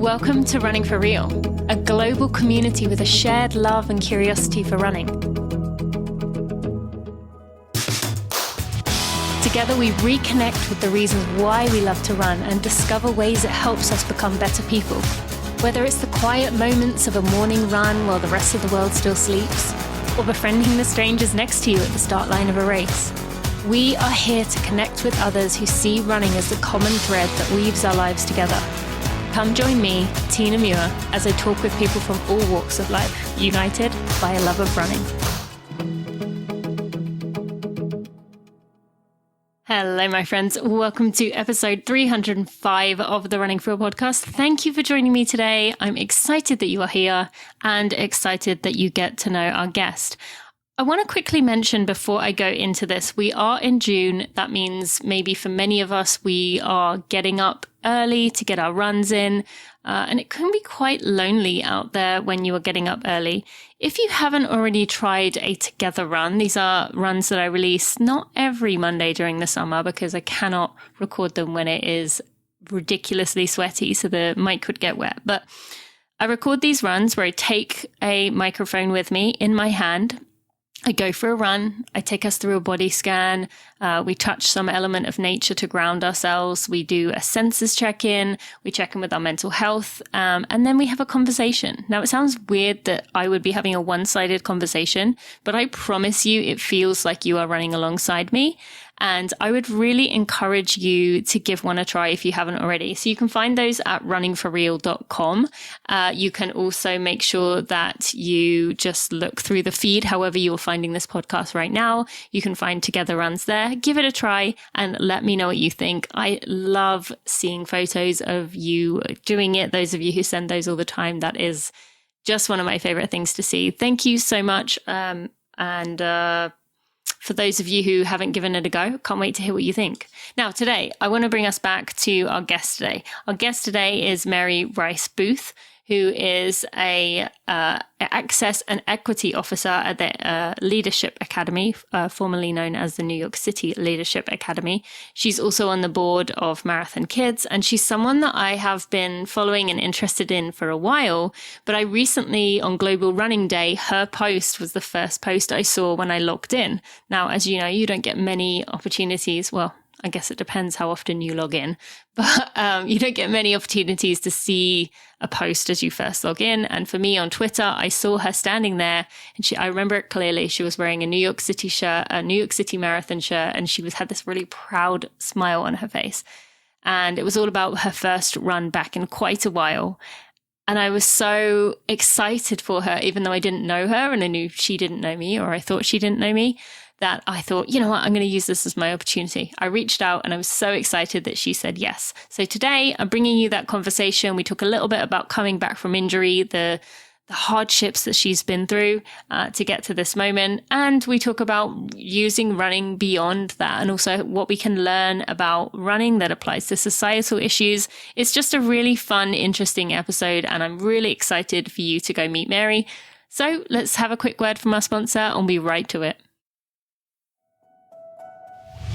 Welcome to Running for Real, a global community with a shared love and curiosity for running. Together we reconnect with the reasons why we love to run and discover ways it helps us become better people. Whether it's the quiet moments of a morning run while the rest of the world still sleeps, or befriending the strangers next to you at the start line of a race, we are here to connect with others who see running as the common thread that weaves our lives together. Come join me, Tina Muir, as I talk with people from all walks of life, united by a love of running. Hello, my friends. Welcome to episode 305 of the Running for Real podcast. Thank you for joining me today. I'm excited that you are here and excited that you get to know our guest. I want to quickly mention before I go into this, we are in June. That means maybe for many of us, we are getting up early to get our runs in. And it can be quite lonely out there when you are getting up early. If you haven't already tried a together run, these are runs that I release not every Monday during the summer because I cannot record them when it is ridiculously sweaty, so the mic could get wet. But I record these runs where I take a microphone with me in my hand. I go for a run, I take us through a body scan, we touch some element of nature to ground ourselves, we do a senses check-in, we check in with our mental health, and then we have a conversation. Now, it sounds weird that I would be having a one-sided conversation, but I promise you it feels like you are running alongside me. And I would really encourage you to give one a try if you haven't already. So you can find those at runningforreal.com. You can also make sure that you just look through the feed, however you're finding this podcast right now. You can find Together Runs there. Give it a try and let me know what you think. I love seeing photos of you doing it. Those of you who send those all the time, that is just one of my favorite things to see. Thank you so much. For those of you who haven't given it a go, can't wait to hear what you think. Now, today, I want to bring us back to our guest today. Our guest today is Mary Rice-Boothe, who is a Access and Equity Officer at the Leadership Academy, formerly known as the New York City Leadership Academy. She's also on the board of Marathon Kids, and she's someone that I have been following and interested in for a while. But I recently, on Global Running Day, her post was the first post I saw when I logged in. Now, as you know, you don't get many opportunities. Well, I guess it depends how often you log in, but you don't get many opportunities to see a post as you first log in. And for me on Twitter, I saw her standing there and I remember it clearly. She was wearing a New York City shirt, a New York City Marathon shirt, and she had this really proud smile on her face. And it was all about her first run back in quite a while. And I was so excited for her, even though I didn't know her and I knew she didn't know me, or I thought she didn't know me, that I thought, you know what, I'm going to use this as my opportunity. I reached out and I was so excited that she said yes. So today I'm bringing you that conversation. We talk a little bit about coming back from injury, the hardships that she's been through to get to this moment. And we talk about using running beyond that and also what we can learn about running that applies to societal issues. It's just a really fun, interesting episode, and I'm really excited for you to go meet Mary. So let's have a quick word from our sponsor and we'll be right to it.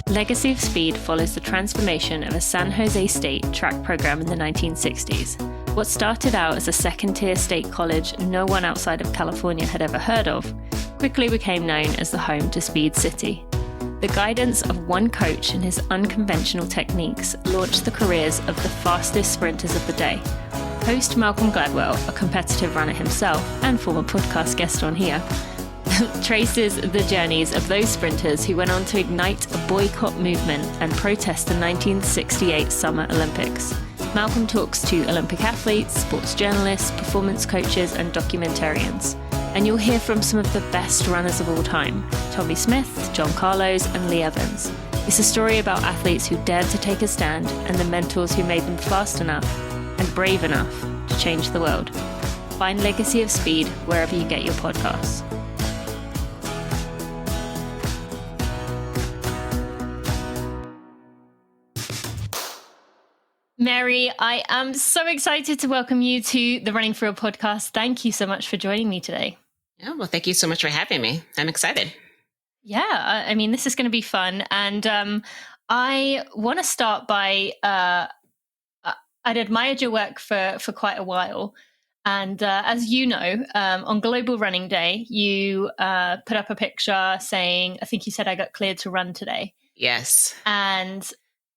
Legacy of Speed follows the transformation of a San Jose State track program in the 1960s. What started out as a second-tier state college no one outside of California had ever heard of, quickly became known as the home to Speed City. The guidance of one coach and his unconventional techniques launched the careers of the fastest sprinters of the day. Host Malcolm Gladwell, a competitive runner himself and former podcast guest on here, traces the journeys of those sprinters who went on to ignite a boycott movement and protest the 1968 Summer Olympics. Malcolm talks to Olympic athletes, sports journalists, performance coaches, and documentarians. And you'll hear from some of the best runners of all time, Tommy Smith, John Carlos, and Lee Evans. It's a story about athletes who dared to take a stand and the mentors who made them fast enough and brave enough to change the world. Find Legacy of Speed wherever you get your podcasts. Mary, I am so excited to welcome you to the Running for Real podcast. Thank you so much for joining me today. Oh, well, thank you so much for having me. I'm excited. Yeah, I mean, this is going to be fun. And I want to start by, I I'd admired your work for quite a while. And as you know, on Global Running Day, you put up a picture saying, I think you said, I got cleared to run today. Yes. And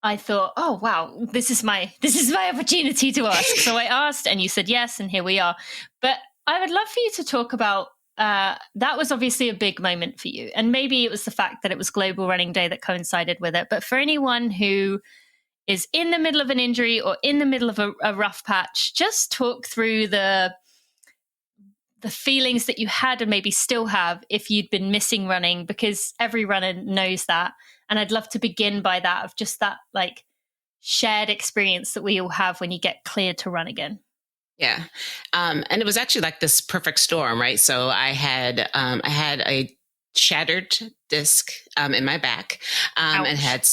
I thought, oh, wow, this is my opportunity to ask. So I asked and you said yes, and here we are. But I would love for you to talk about, that was obviously a big moment for you. And maybe it was the fact that it was Global Running Day that coincided with it. But for anyone who is in the middle of an injury or in the middle of a rough patch, just talk through the feelings that you had and maybe still have if you'd been missing running, because every runner knows that. And I'd love to begin by that, of just that like shared experience that we all have when you get cleared to run again. Yeah. And it was actually like this perfect storm, right? So I had a shattered disc in my back, and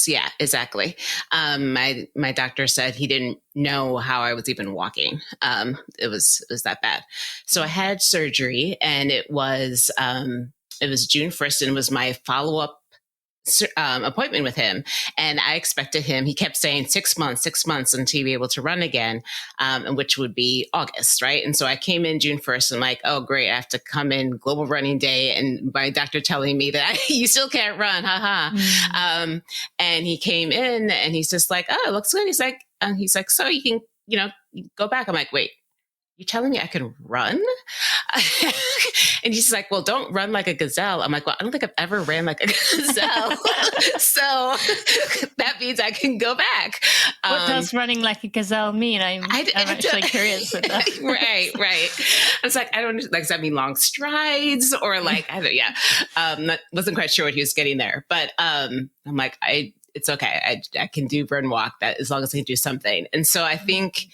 yeah, exactly. My doctor said he didn't know how I was even walking. It was that bad. So I had surgery, and it was June 1st, and it was my follow-up appointment with him. And I expected him, he kept saying 6 months until he'd be able to run again, which would be August, right? And so I came in June 1st and like, oh, great, I have to come in Global Running Day, and my doctor telling me that you still can't run, haha. And he came in and he's just like, oh, it looks good. He's like, so you can, go back. I'm like, wait, you telling me I can run? And he's like, well, don't run like a gazelle. I'm like, well, I don't think I've ever ran like a gazelle. So that means I can go back. What does running like a gazelle mean? I'm actually curious with that. Right. I was like, I don't like, does that mean long strides or like, wasn't quite sure what he was getting there, but I'm like, it's okay. I can do run walk that as long as I can do something. And so I think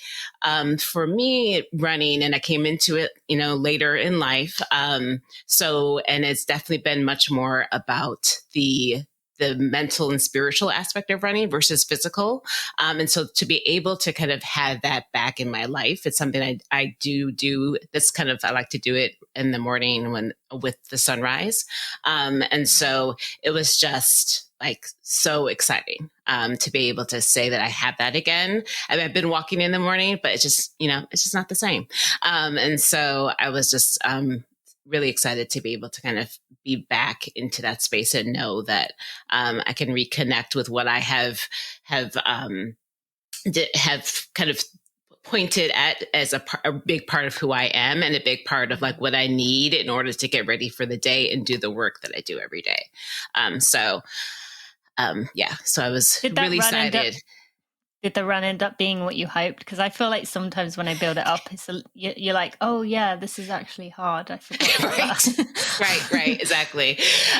for me running, and I came into it, later in life. And it's definitely been much more about the mental and spiritual aspect of running versus physical. And so to be able to kind of have that back in my life, it's something I do. This kind of, I like to do it in the morning with the sunrise. And so it was just like so exciting to be able to say that I have that again. I mean, I've been walking in the morning, but it's just not the same. And so I was just really excited to be able to kind of be back into that space and know that I can reconnect with what I have kind of pointed at as a big part of who I am, and a big part of like what I need in order to get ready for the day and do the work that I do every day. So I was really excited. Did the run end up being what you hoped? Because I feel like sometimes when I build it up, you're like, oh yeah, this is actually hard. I forgot about that. Right, exactly.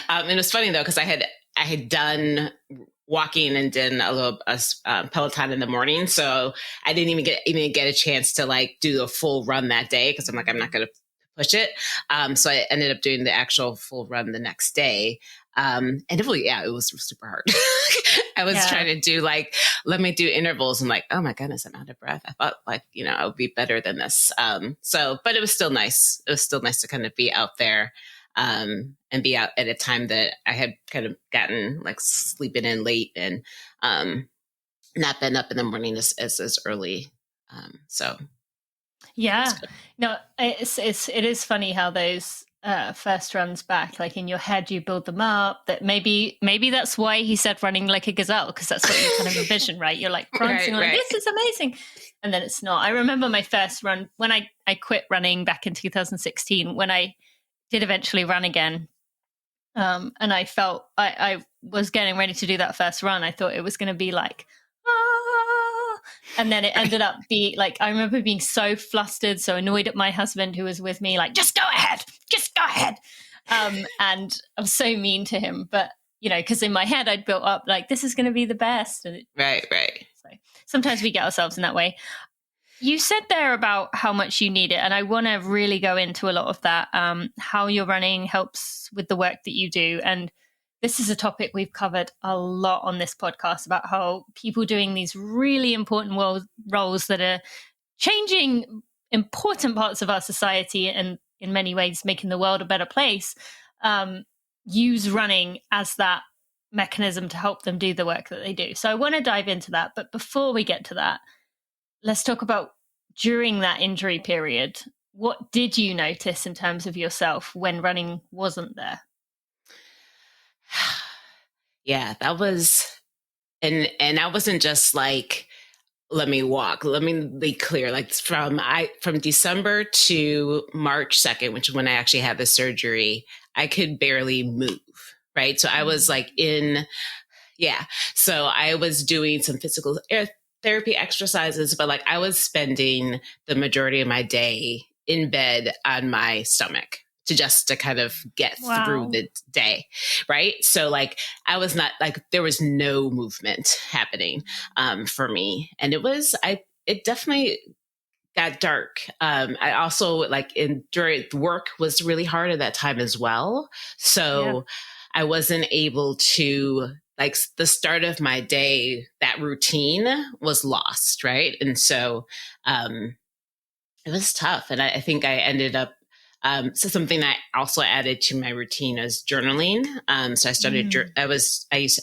And it was funny though, because I had done walking and did a little Peloton in the morning, so I didn't even get a chance to like do a full run that day, because I'm like, I'm not going to push it. So I ended up doing the actual full run the next day. And it was super hard. I was trying to do let me do intervals, and like, oh my goodness, I'm out of breath. I thought I would be better than this. But it was still nice. It was still nice to kind of be out there, and be out at a time that I had kind of gotten like sleeping in late and, not been up in the morning as early. Yeah, no, it is funny how those first runs back, like in your head, you build them up. That maybe that's why he said running like a gazelle, because that's what you kind of envision, right? You're like prancing on, this is amazing, and then it's not. I remember my first run when I quit running back in 2016, when I did eventually run again, and I felt I was getting ready to do that first run. I thought it was going to be like, and then it ended up I remember being so flustered, so annoyed at my husband who was with me, like, just go ahead. And I was so mean to him, but because in my head I'd built up like, this is going to be the best. And right. So sometimes we get ourselves in that way. You said there about how much you need it, and I want to really go into a lot of that, how your running helps with the work that you do. And this is a topic we've covered a lot on this podcast, about how people doing these really important roles that are changing important parts of our society and in many ways making the world a better place, use running as that mechanism to help them do the work that they do. So I want to dive into that. But before we get to that, let's talk about during that injury period. What did you notice in terms of yourself when running wasn't there? Yeah, that was, and that wasn't just like, let me walk. Let me be clear. Like from December to March 2nd, which is when I actually had the surgery, I could barely move. Right. So I was like yeah. So I was doing some physical therapy exercises, but like I was spending the majority of my day in bed on my stomach to kind of get through the day. Right. So like I was not like, there was no movement happening for me. And it definitely got dark. I also like during work was really hard at that time as well. So I wasn't able to like the start of my day, that routine was lost. Right. And so, it was tough. And I think I ended up, so something that I also added to my routine is journaling. So I started,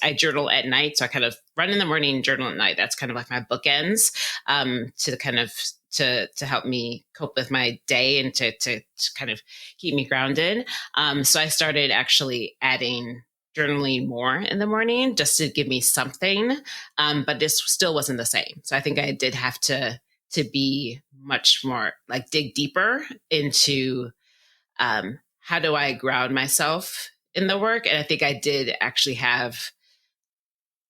I journal at night. So I kind of run in the morning, journal at night. That's kind of like my bookends, to kind of, to help me cope with my day and to kind of keep me grounded. So I started actually adding journaling more in the morning just to give me something. But this still wasn't the same. So I think I did have to be much more like dig deeper into how do I ground myself in the work. And I think I did actually have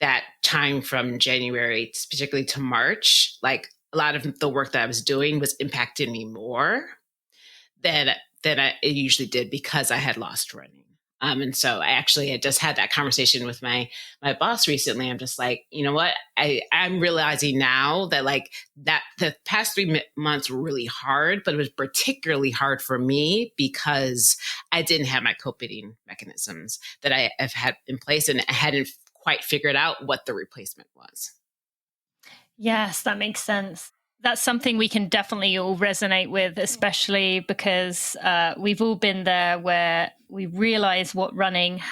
that time from January, particularly to March, like a lot of the work that I was doing was impacting me more than it usually did because I had lost running. And so I just had that conversation with my boss recently. I'm just like, you know what? I'm realizing now that like that the past 3 months were really hard, but it was particularly hard for me because I didn't have my coping mechanisms that I have had in place, and I hadn't quite figured out what the replacement was. Yes, that makes sense. That's something we can definitely all resonate with, especially because we've all been there where we realize what running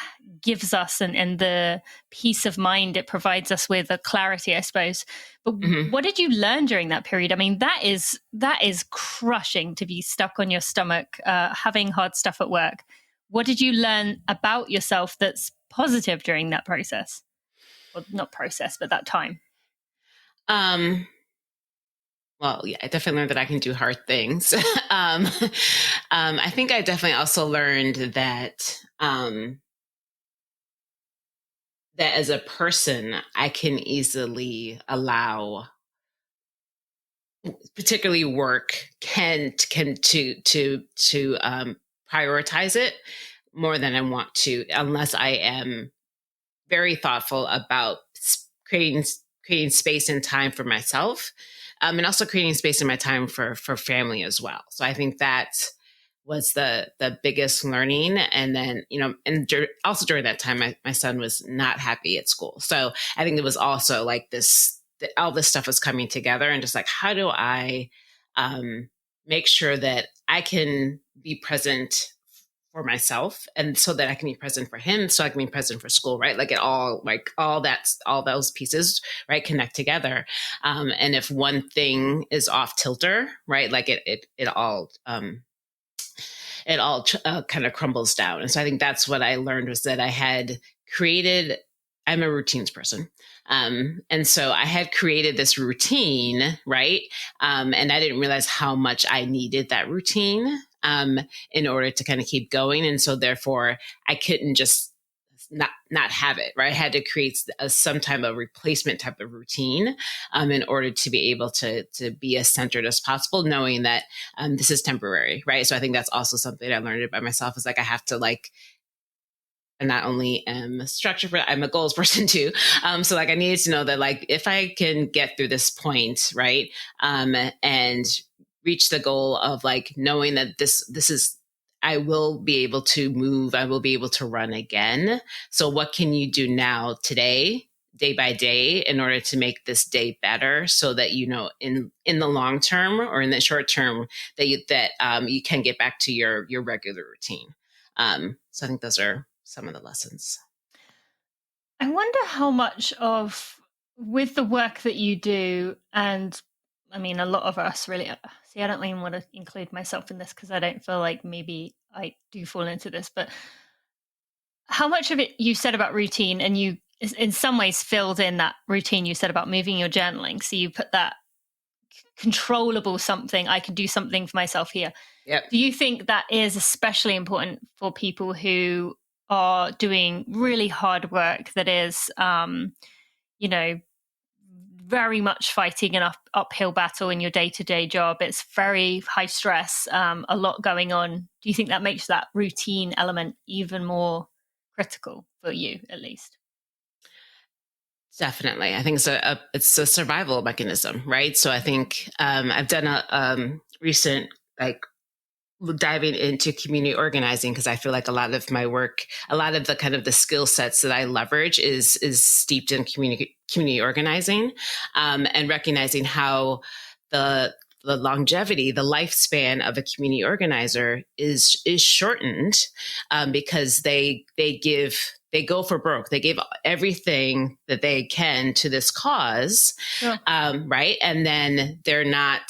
gives us and the peace of mind it provides us with, a clarity, I suppose. But what did you learn during that period? I mean, that is crushing to be stuck on your stomach, having hard stuff at work. What did you learn about yourself that's positive during that process? Well, not process, but that time. Well, yeah, I definitely learned that I can do hard things. I think I definitely also learned that that as a person, I can easily allow, particularly work, can to prioritize it more than I want to, unless I am very thoughtful about creating space and time for myself, and also creating space in my time for family as well. So I think that was the biggest learning. And then, and also during that time, my son was not happy at school. So I think it was also like all this stuff was coming together, and just like, how do I make sure that I can be present for myself, and so that I can be present for him, so I can be present for school, right? Like all those pieces, right, connect together. And if one thing is off tilter, right, like it all kind of crumbles down. And so I think that's what I learned, was that I had created, I'm a routines person. And so I had created this routine, right? And I didn't realize how much I needed that routine in order to kind of keep going. And so therefore I couldn't just not have it, right? I had to create some type of replacement type of routine in order to be able to be as centered as possible, knowing that this is temporary, right? So I think that's also something I learned about myself, is like, I have to like, I not only am a structure, but I'm a goals person too. So like I needed to know that like, if I can get through this point, right, and reach the goal of like knowing that this is, I will be able to move, I will be able to run again. So what can you do now, today, day by day, in order to make this day better, so that, in the long term or in the short term, that you can get back to your regular routine. So I think those are some of the lessons. I wonder how much of, with the work that you do and I mean, a lot of us really, see, I don't even want to include myself in this because I don't feel like maybe I do fall into this, but how much of it you said about routine, and you in some ways filled in that routine you said about moving your journaling. So you put that controllable something, I can do something for myself here. Yep. Do you think that is especially important for people who are doing really hard work that is, you know, very much fighting an uphill battle in your day-to-day job? It's very high stress, a lot going on. Do you think that makes that routine element even more critical for you, at least? Definitely. I think it's a survival mechanism, right? So I think I've done a recent, like, diving into community organizing, because I feel like a lot of my work, a lot of the kind of the skill sets that I leverage is steeped in community organizing, and recognizing how the longevity, the lifespan of a community organizer is shortened, because they go for broke. They give everything that they can to this cause, Yeah. right? And then they're not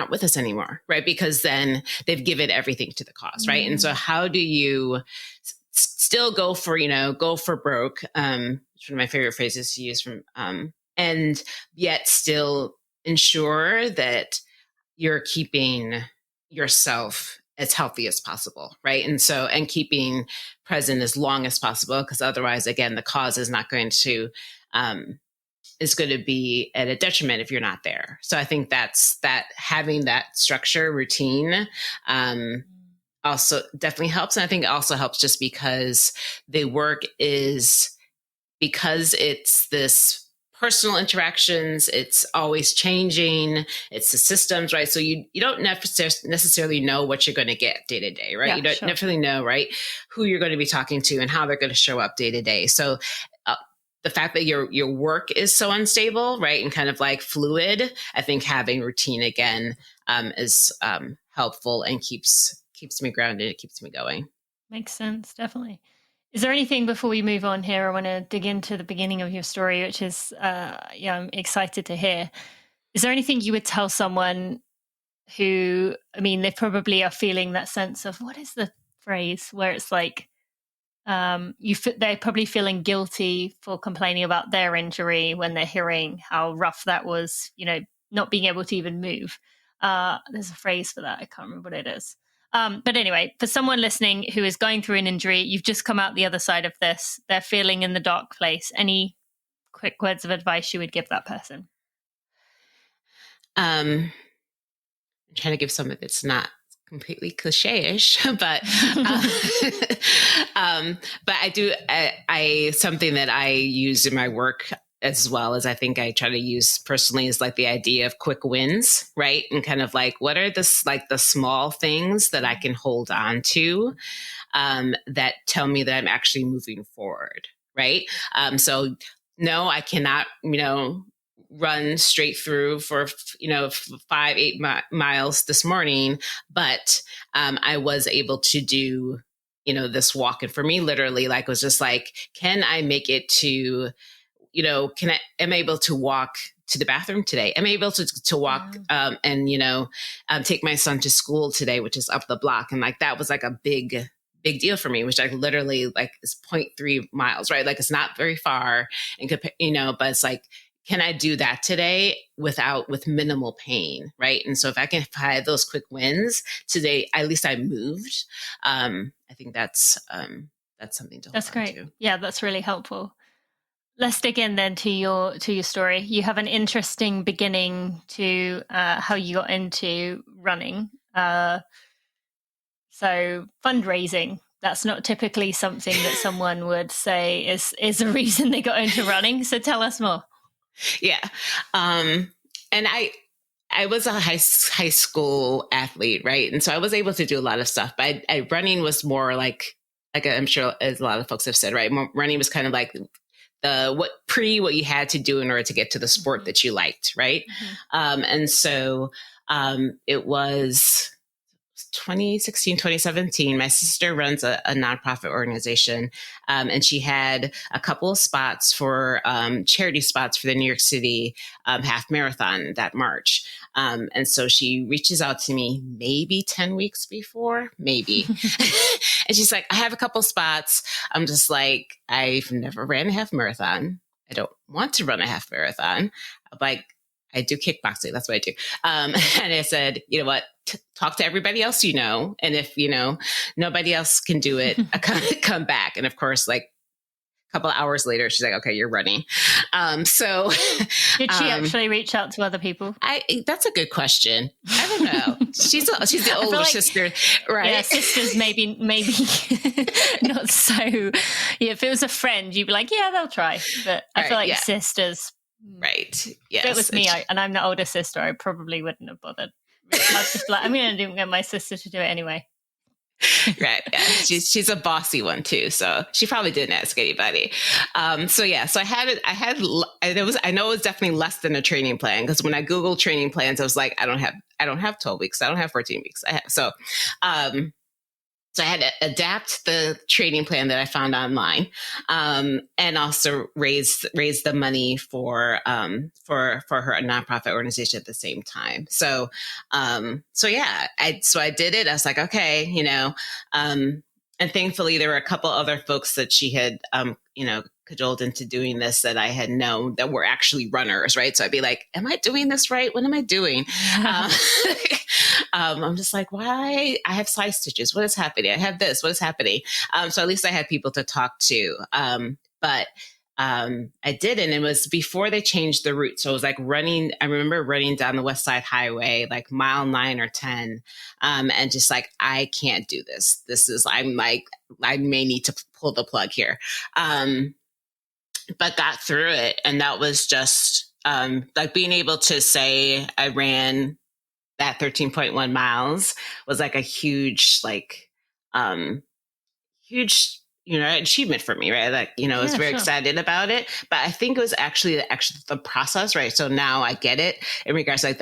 with us anymore, right? Because then they've given everything to the cause, right? And so how do you still go for broke? It's one of my favorite phrases to use and yet still ensure that you're keeping yourself as healthy as possible, right? And keeping present as long as possible, because otherwise, again, the cause is not going to, is going to be at a detriment if you're not there. So I think that having that structure, routine, also definitely helps. And I think it also helps just because the work is, because it's this personal interactions, it's always changing, it's the systems, right? So you don't necessarily know what you're going to get day to day, right? Yeah, you don't necessarily know, right, who you're going to be talking to and how they're going to show up day to day. So the fact that your work is so unstable, right, and kind of like fluid, I think having routine again is helpful and keeps me grounded. It keeps me going. Makes sense, definitely. Is there anything before we move on here? I want to dig into the beginning of your story, which is, I'm excited to hear. Is there anything you would tell someone who, I mean, they probably are feeling that sense of, what is the phrase where it's like, they're probably feeling guilty for complaining about their injury when they're hearing how rough that was, not being able to even move. There's a phrase for that. I can't remember what it is. But anyway, for someone listening who is going through an injury, you've just come out the other side of this, they're feeling in the dark place. Any quick words of advice you would give that person? I'm trying to give something that's not completely cliche-ish, but but I something that I use in my work, as well as I think I try to use personally, is like the idea of quick wins, right? And kind of like, what are the small things that I can hold on to, that tell me that I'm actually moving forward, right? So no, I cannot, run straight through for 5-8 miles this morning, but I was able to do this walk. And for me, literally, like, was just like, can I make it to, am I able to walk to the bathroom today? Am I able to walk and take my son to school today, which is up the block? And like, that was like a big deal for me, which I literally, like, is 0.3 miles, right? Like, it's not very far, and but it's like, can I do that today with minimal pain, right? And so if I have those quick wins today, at least I moved. I think that's something to hold on great. to. Yeah, that's really helpful. Let's dig in then to your story. You have an interesting beginning to how you got into running. So fundraising, that's not typically something that someone would say is a reason they got into running. So tell us more. Yeah. And I was a high school athlete, right? And so I was able to do a lot of stuff, but running was more like I'm sure, as a lot of folks have said, right? Running was kind of like what you had to do in order to get to the sport that you liked, right? And so it was 2016, 2017, my sister runs a nonprofit organization. And she had a couple of spots for charity spots for the New York City half marathon that March. And so she reaches out to me maybe 10 weeks before, maybe. And she's like, I have a couple spots. I'm just like, I've never ran a half marathon. I don't want to run a half marathon. I'm like, I do kickboxing. That's what I do. And I said, you know what, talk to everybody else, and if, nobody else can do it, I come back. And of course, like a couple of hours later, she's like, okay, you're running. So did she actually reach out to other people? That's a good question. I don't know. She's the older sister, right? Yeah, sisters maybe not so. Yeah, if it was a friend, you'd be like, yeah, they'll try. But I feel like sisters. Right. Yes. If it was me, and I'm the older sister, I probably wouldn't have bothered. I'd just like, I'm going to get my sister to do it anyway. Right. Yeah. She's a bossy one too. So she probably didn't ask anybody. So I know it was definitely less than a training plan, because when I Googled training plans, I was like, I don't have 12 weeks. I don't have 14 weeks. So I had to adapt the training plan that I found online, and also raise the money for her nonprofit organization at the same time. So I did it. I was like, okay, and thankfully there were a couple other folks that she had, cajoled into doing this that I had known that were actually runners, right? So I'd be like, am I doing this right? What am I doing? I'm just like, why? I have side stitches. What is happening? I have this. What is happening? So at least I had people to talk to. But I didn't. It was before they changed the route. So it was like running. I remember running down the West Side Highway, like mile 9 or 10. And just like, I can't do this. I'm like, I may need to pull the plug here. But got through it. And that was just like being able to say I ran that 13.1 miles was like a huge achievement for me, right? Like, I was very excited about it, but I think it was actually the process, right? So now I get it in regards to like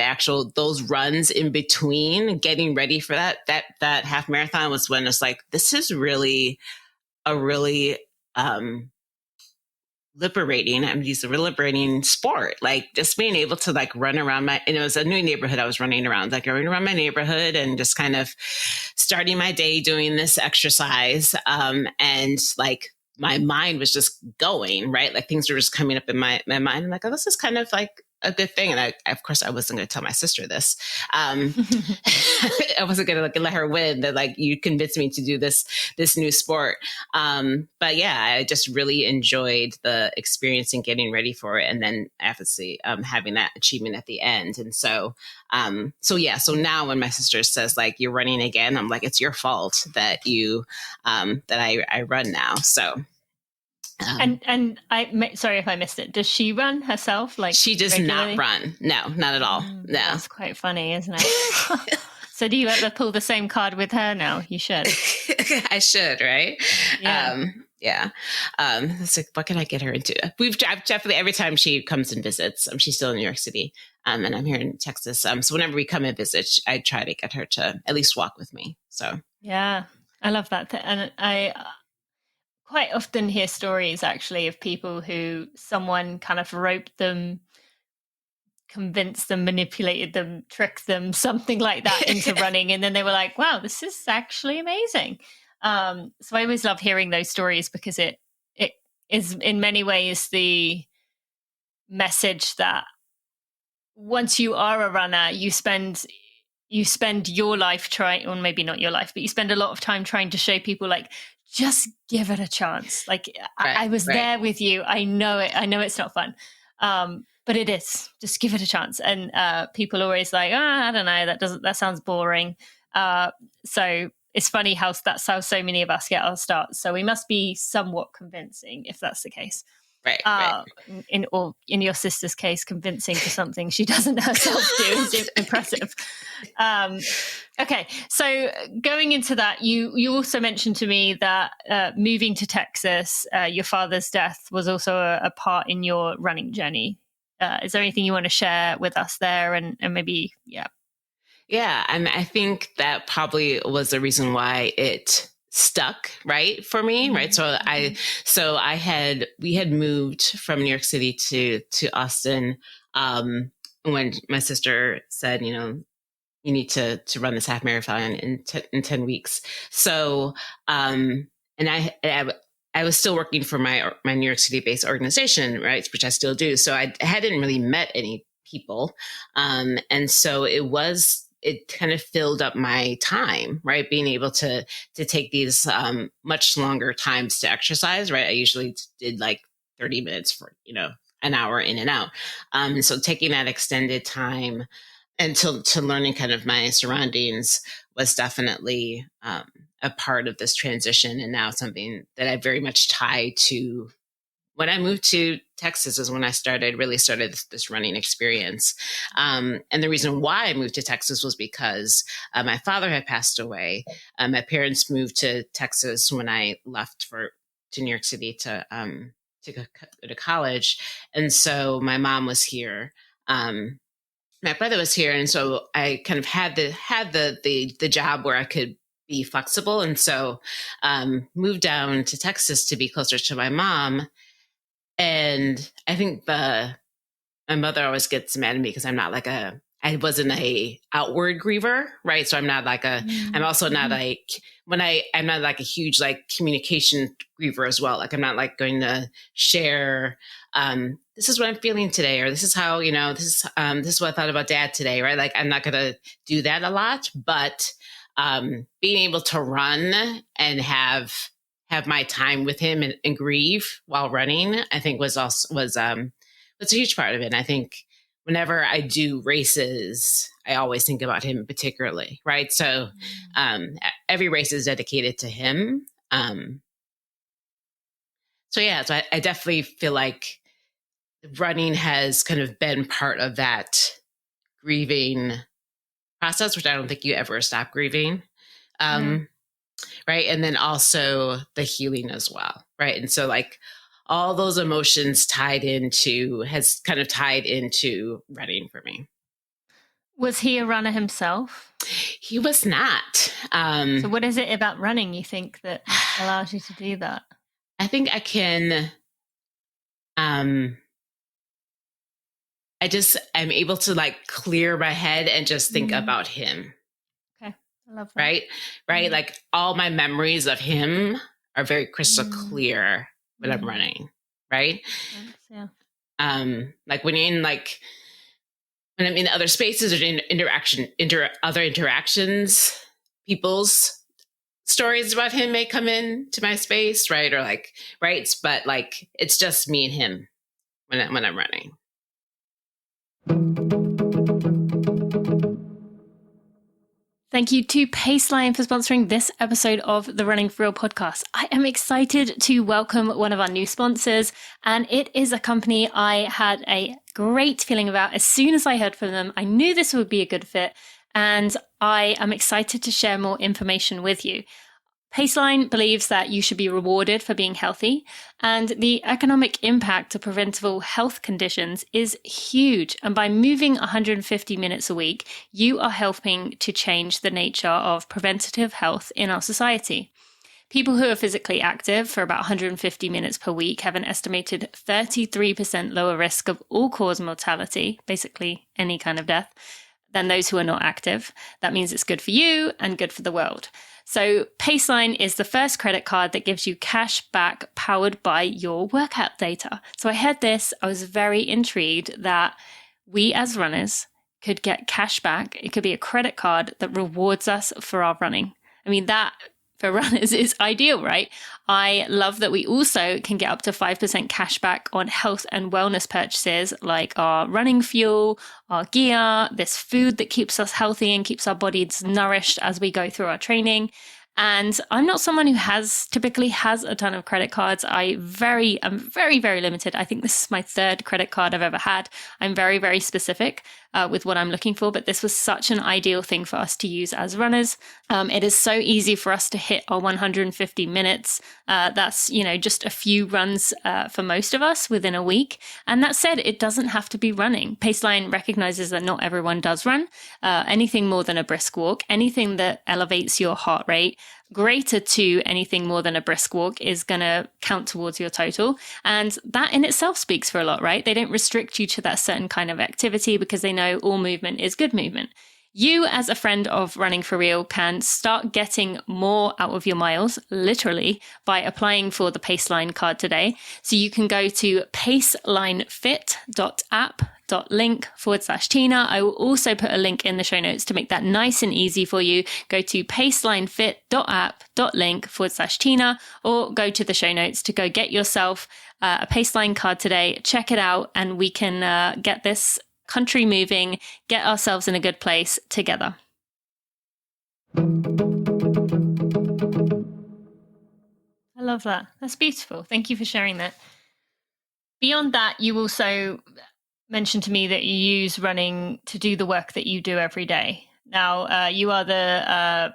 those runs in between getting ready for that half marathon was when it's like, this is really a really, liberating. I mean, it's a liberating sport. Like just being able to like run around and it was a new neighborhood I was running around, like running around my neighborhood and just kind of starting my day doing this exercise. And like my mind was just going, right? Like things were just coming up in my mind. I'm like, oh, this is kind of like a good thing. And of course I wasn't going to tell my sister this. I wasn't going to like let her win that like you convinced me to do this new sport. But yeah, I just really enjoyed the experience and getting ready for it. And then obviously having that achievement at the end. And so now when my sister says like, you're running again, I'm like, it's your fault that you, that I run now. So. And sorry if I missed it. Does she run herself? Like she does regularly? Not run. No, not at all. No, that's quite funny, isn't it? So do you ever pull the same card with her now? You should. I should, right? Yeah. Yeah. It's like, what can I get her into? I've definitely every time she comes and visits. She's still in New York City, and I'm here in Texas. So whenever we come and visit, I try to get her to at least walk with me. So yeah, I love that, and I quite often hear stories actually of people who someone kind of roped them, convinced them, manipulated them, tricked them, something like that into running. And then they were like, wow, this is actually amazing. So I always love hearing those stories because it is in many ways the message that once you are a runner, you spend your life trying, or maybe not your life, but you spend a lot of time trying to show people like, just give it a chance. Like I was there with you. I know it. I know it's not fun. But it is. Just give it a chance. And people are always like, I don't know, that sounds boring. So it's funny that's how so many of us get our starts. So we must be somewhat convincing if that's the case. Right. In your sister's case, convincing to something she doesn't herself do is impressive. Okay, so going into that, you also mentioned to me that moving to Texas, your father's death was also a part in your running journey. Is there anything you want to share with us there? And maybe, yeah. Yeah. And I think that probably was the reason why it stuck, right, for me. Right. We had moved from New York City to Austin, when my sister said, you need to run this half marathon in 10 weeks. So, and I was still working for my New York City based organization, right, which I still do. So I hadn't really met any people. And so it kind of filled up my time, right? Being able to take these much longer times to exercise, right? I usually did like 30 minutes for, an hour in and out. And so taking that extended time and to learning kind of my surroundings was definitely a part of this transition, and now something that I very much tie to. When I moved to Texas is when I really started this running experience. And the reason why I moved to Texas was because my father had passed away. My parents moved to Texas when I left to New York City to go to college, and so my mom was here. My brother was here, and so I kind of had the job where I could be flexible, and so moved down to Texas to be closer to my mom. And I think my mother always gets mad at me because I wasn't a outward griever, right? So I'm not I'm also not I'm not like a huge like communication griever as well. Like I'm not like going to share, this is what I'm feeling today, or this is how, this is what I thought about dad today, right? Like I'm not going to do that a lot, but being able to run and have my time with him and grieve while running, I think was a huge part of it. And I think whenever I do races, I always think about him particularly, right? So every race is dedicated to him. So I definitely feel like running has kind of been part of that grieving process, which I don't think you ever stop grieving. Right. And then also the healing as well. Right. And so like all those emotions has kind of tied into running for me. Was he a runner himself? He was not. So what is it about running you think that allows you to do that? I think I can, I'm able to like clear my head and just think about him. Okay. I love that. Right. Mm-hmm. Like all my memories of him are very crystal clear when I'm running. Right. Yeah. Like when I'm in other spaces or in other interactions, people's stories about him may come into my space. Right. Or like, right. But like, it's just me and him when I'm running. Thank you to Paceline for sponsoring this episode of the Running for Real podcast. I am excited to welcome one of our new sponsors, and it is a company I had a great feeling about. As soon as I heard from them, I knew this would be a good fit, and I am excited to share more information with you. Paceline believes that you should be rewarded for being healthy, and the economic impact of preventable health conditions is huge. And by moving 150 minutes a week, you are helping to change the nature of preventative health in our society. People who are physically active for about 150 minutes per week have an estimated 33% lower risk of all-cause mortality, basically any kind of death, than those who are not active. That means it's good for you and good for the world. So Paceline is the first credit card that gives you cash back powered by your workout data. So I heard this, I was very intrigued that we as runners could get cash back. It could be a credit card that rewards us for our running. I mean, that for runners is ideal, right? I love that we also can get up to 5% cash back on health and wellness purchases like our running fuel, our gear, this food that keeps us healthy and keeps our bodies nourished as we go through our training. And I'm not someone who typically has a ton of credit cards. I'm very, very limited. I think this is my third credit card I've ever had. I'm very, very specific with what I'm looking for, but this was such an ideal thing for us to use as runners. It is so easy for us to hit our 150 minutes. That's, just a few runs for most of us within a week. And that said, it doesn't have to be running. Paceline recognizes that not everyone does run. Anything more than a brisk walk, anything that elevates your heart rate, greater to anything more than a brisk walk is going to count towards your total. And that in itself speaks for a lot, right? They don't restrict you to that certain kind of activity because they know all movement is good movement. You, as a friend of Running for Real, can start getting more out of your miles, literally, by applying for the Paceline card today. So you can go to pacelinefit.app.link/Tina. I will also put a link in the show notes to make that nice and easy for you. Go to pacelinefit.app.link/Tina, or go to the show notes to go get yourself a Paceline card today. Check it out, and we can get this country moving, get ourselves in a good place together. I love that. That's beautiful. Thank you for sharing that. Beyond that, you also mentioned to me that you use running to do the work that you do every day. Now, you are the,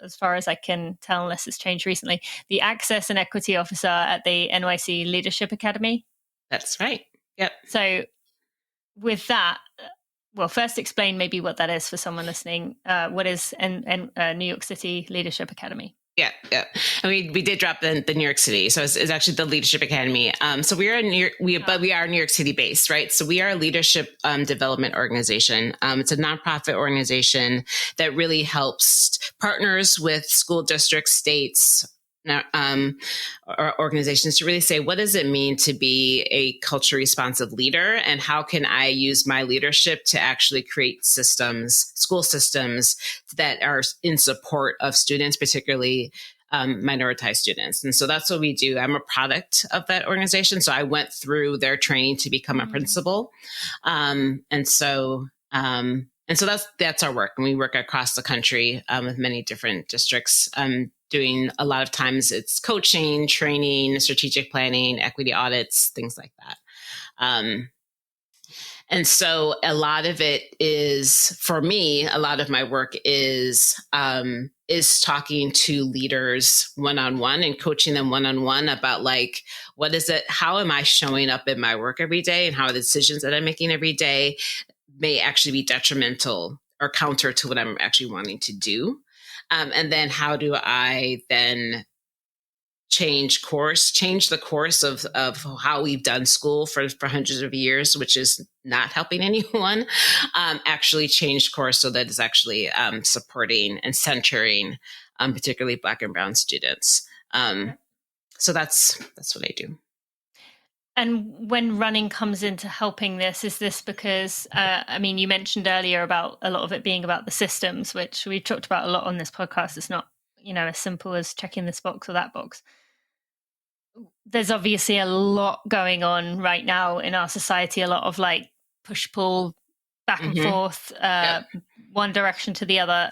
as far as I can tell, unless it's changed recently, the Access and Equity Officer at the NYC Leadership Academy. That's right. Yep. So with that, well, first explain maybe what that is for someone listening. What is New York City Leadership Academy? Yeah. And we did drop the New York City, so it's actually the Leadership Academy. So we are but we are New York City based, right? So we are a leadership development organization. It's a nonprofit organization that really helps partners with school districts, states, or organizations to really say, what does it mean to be a culture responsive leader, and how can I use my leadership to actually create systems, school systems that are in support of students, particularly minoritized students. And so that's what we do. I'm a product of that organization. So I went through their training to become a principal. And so that's our work. And we work across the country with many different districts. Doing a lot of times it's coaching, training, strategic planning, equity audits, things like that. And so a lot of it is, for me, a lot of my work is talking to leaders one-on-one and coaching them one-on-one about like, what is it? How am I showing up in my work every day, and how are the decisions that I'm making every day may actually be detrimental or counter to what I'm actually wanting to do. And then how do I then change the course of how we've done school for hundreds of years, which is not helping anyone, actually change course so that it's actually supporting and centering particularly Black and Brown students. So that's what I do. And when running comes into helping this, is this because, you mentioned earlier about a lot of it being about the systems, which we've talked about a lot on this podcast. It's not, as simple as checking this box or that box. There's obviously a lot going on right now in our society, a lot of like push-pull, back and forth, one direction to the other.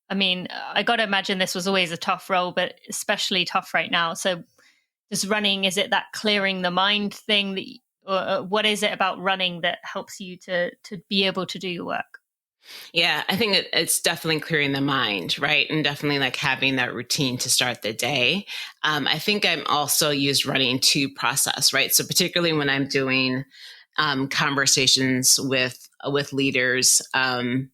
I got to imagine this was always a tough role, but especially tough right now. So just running, is it that clearing the mind thing or what is it about running that helps you to be able to do your work? Yeah, I think it's definitely clearing the mind, right? And definitely like having that routine to start the day. I think I'm also used running to process, right? So particularly when I'm doing conversations with leaders, and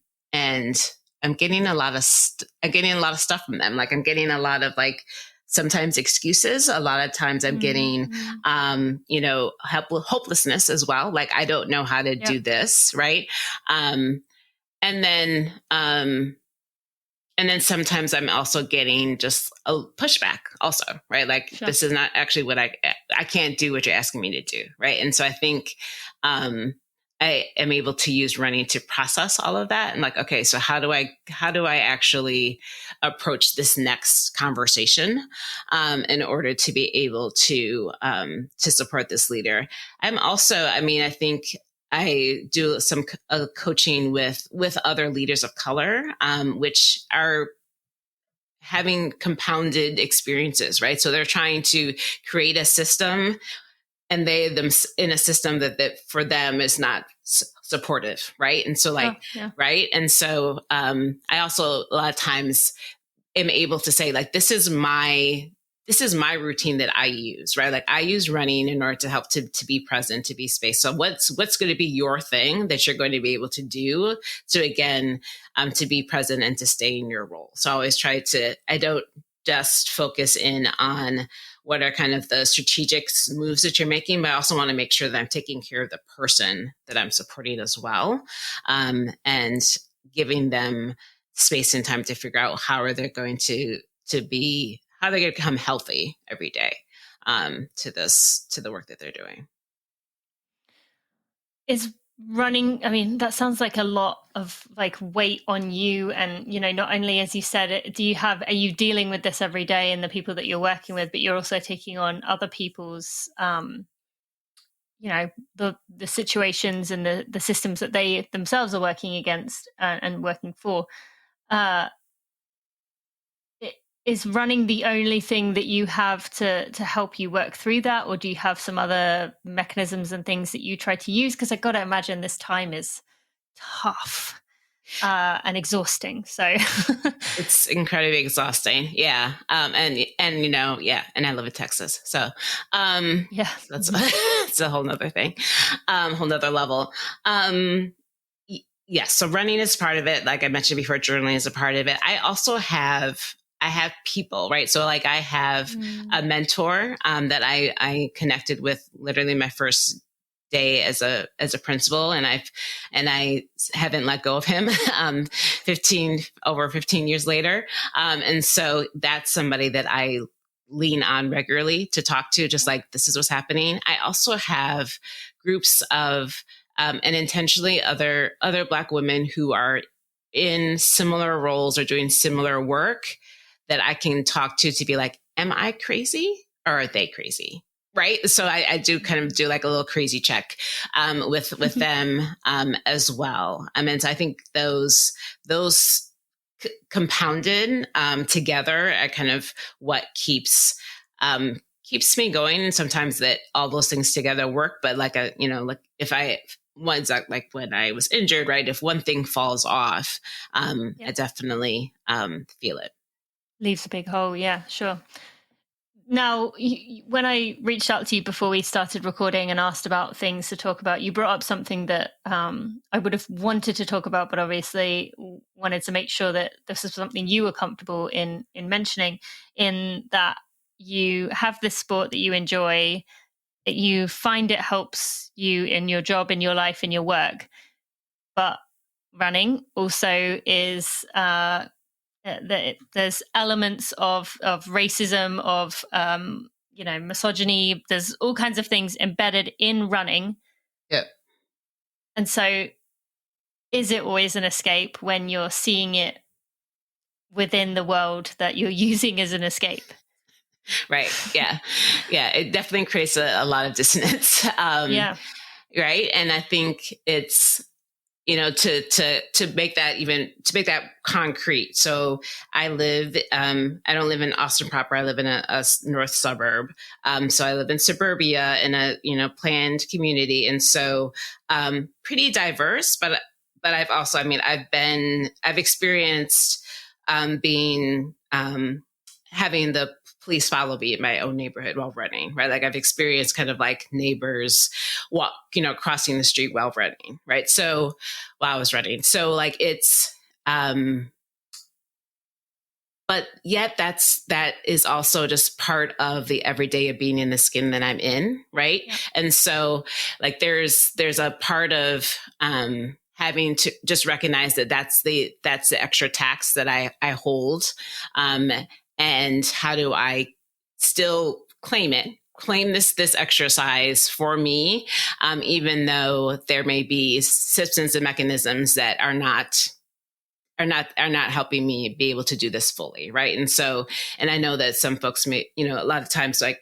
I'm getting a lot of stuff from them. Like I'm getting a lot of like sometimes excuses. A lot of times I'm getting, hopelessness as well. Like, I don't know how to do this. Right. And then sometimes I'm also getting just a pushback also, right? Like, this is not actually what I can't do what you're asking me to do. Right. And so I think, I am able to use running to process all of that. And like, okay, so how do I actually approach this next conversation, in order to be able to support this leader? I'm also, I think I do some coaching with other leaders of color, which having compounded experiences, right? So they're trying to create a system, and they them in a system that for them is not supportive, right? And so like, right. And so I also a lot of times am able to say like, this is my routine that I use, right? Like I use running in order to help to be present, to be space. So what's going to be your thing that you're going to be able to do to, again, to be present and to stay in your role. So I always I don't just focus in on what are kind of the strategic moves that you're making, but I also want to make sure that I'm taking care of the person that I'm supporting as well. And giving them space and time to figure out how are they going to become healthy every day, to the work that they're doing. Is running, I mean, that sounds like a lot of like weight on you, and not only, as you said, are you dealing with this every day and the people that you're working with, but you're also taking on other people's the situations and the systems that they themselves are working against and working for. Is running the only thing that you have to help you work through that, or do you have some other mechanisms and things that you try to use? Because I've got to imagine this time is tough and exhausting. So it's incredibly exhausting. Yeah. And I live in Texas. So that's it's a whole nother thing, whole nother level. Yes. So running is part of it. Like I mentioned before, journaling is a part of it. I also have people, right? So like I have a mentor that I connected with literally my first day as a principal, and I haven't let go of him 15 years later. And so that's somebody that I lean on regularly to talk to, just like, this is what's happening. I also have groups of and intentionally other Black women who are in similar roles or doing similar work that I can talk to be like, am I crazy or are they crazy? Right. So I do kind of do like a little crazy check with them as well. I mean, so I think those compounded together are kind of what keeps me going. And sometimes that all those things together work. But like if like when I was injured, right, if one thing falls off, I definitely feel it. Leaves a big hole. Yeah, sure. Now, when I reached out to you before we started recording and asked about things to talk about, you brought up something that I would have wanted to talk about, but obviously wanted to make sure that this is something you were comfortable in mentioning, in that you have this sport that you enjoy, that you find it helps you in your job, in your life, in your work. But running also is... there's elements of racism, of misogyny. There's all kinds of things embedded in running. Yeah. And so is it always an escape when you're seeing it within the world that you're using as an escape? Right. Yeah. Yeah. It definitely creates a lot of dissonance. Right. And I think it's, to make that concrete. So I live, I don't live in Austin proper. I live in a north suburb. So I live in suburbia in a, planned community. And so, pretty diverse, but I've also, I've experienced, being, having the police follow me in my own neighborhood while running, right? Like I've experienced kind of like neighbors crossing the street while running, right? So while I was running. So like it's, but yet that is also just part of the everyday of being in the skin that I'm in, right? Yeah. And so like there's a part of having to just recognize that that's the extra tax that I hold. And how do I still claim this exercise for me, even though there may be systems and mechanisms that are not helping me be able to do this fully, right? And so, and I know that some folks may, a lot of times, like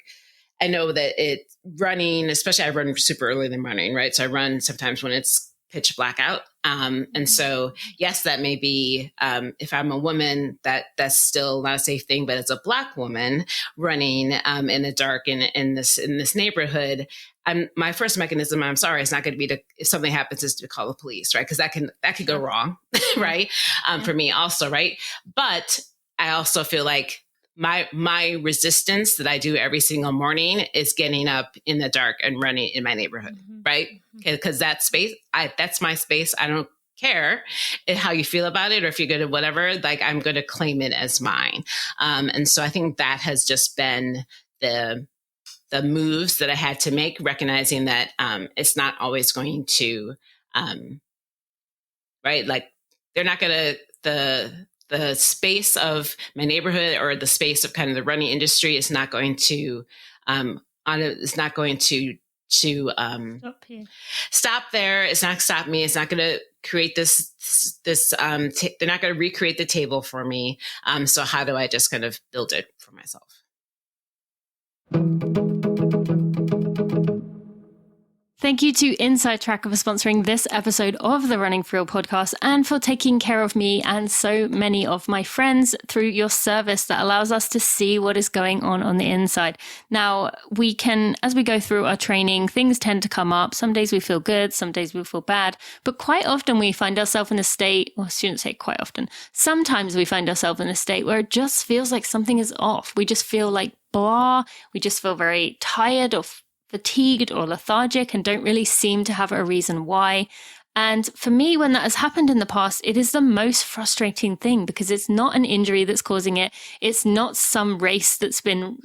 I know that running, especially I run super early in the morning, right? So I run sometimes when it's pitch black out. And so, yes, that may be, if I'm a woman, that's still not a safe thing, but as a Black woman running in the dark in this neighborhood, my first mechanism, I'm sorry, it's not going to be if something happens, is to call the police, right? Because that could go wrong, right? For me also, right? But I also feel like my resistance that I do every single morning is getting up in the dark and running in my neighborhood, right? Because that space, that's my space. I don't care how you feel about it, or if you're good at whatever, like I'm going to claim it as mine. And so I think that has just been the moves that I had to make, recognizing that it's not always going to, right? Like they're not going to, the space of my neighborhood or the space of kind of the running industry is not going to, it's not going to stop there. It's not stop me. It's not going to create this, they're not going to recreate the table for me. So how do I just kind of build it for myself? Thank you to Inside Tracker for sponsoring this episode of the Running For Real podcast and for taking care of me and so many of my friends through your service that allows us to see what is going on the inside. Now, we can, as we go through our training, things tend to come up. Some days we feel good, some days we feel bad, but quite often we find ourselves in a state, well, I shouldn't say quite often, sometimes we find ourselves in a state where it just feels like something is off. We just feel like blah, we just feel very tired or fatigued or lethargic and don't really seem to have a reason why. And for me, when that has happened in the past, it is the most frustrating thing because it's not an injury that's causing it. It's not some race that's been,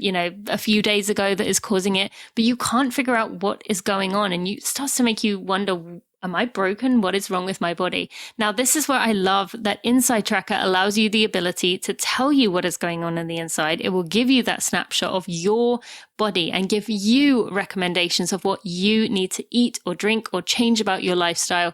a few days ago that is causing it, but you can't figure out what is going on. And it starts to make you wonder, am I broken? What is wrong with my body? Now, this is where I love that Inside Tracker allows you the ability to tell you what is going on the inside. It will give you that snapshot of your body and give you recommendations of what you need to eat or drink or change about your lifestyle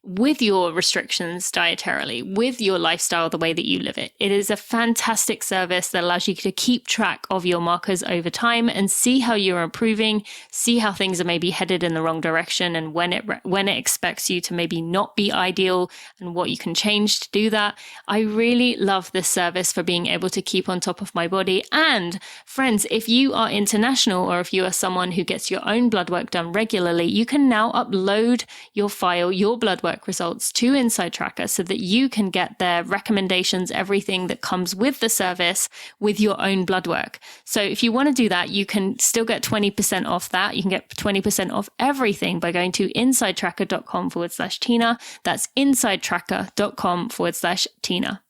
with your restrictions dietarily, with your lifestyle, the way that you live it. It is a fantastic service that allows you to keep track of your markers over time and see how you're improving, see how things are maybe headed in the wrong direction and when it expects you to maybe not be ideal and what you can change to do that. I really love this service for being able to keep on top of my body. And friends, if you are international or if you are someone who gets your own blood work done regularly, you can now upload your file, your blood work results to Inside Tracker so that you can get their recommendations, everything that comes with the service with your own blood work. So if you want to do that, you can still get 20% off that. You can get 20% off everything by going to insidetracker.com/Tina. That's insidetracker.com/Tina.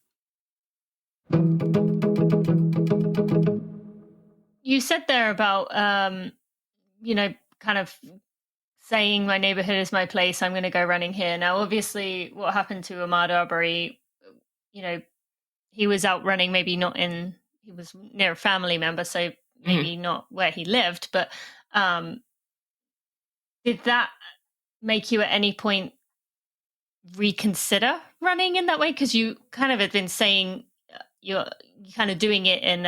You said there about, kind of saying my neighborhood is my place, I'm going to go running here. Now, obviously, what happened to Ahmaud Arbery, he was out running, maybe not he was near a family member, so maybe not where he lived, but did that make you at any point reconsider running in that way? Because you kind of had been saying you're kind of doing it in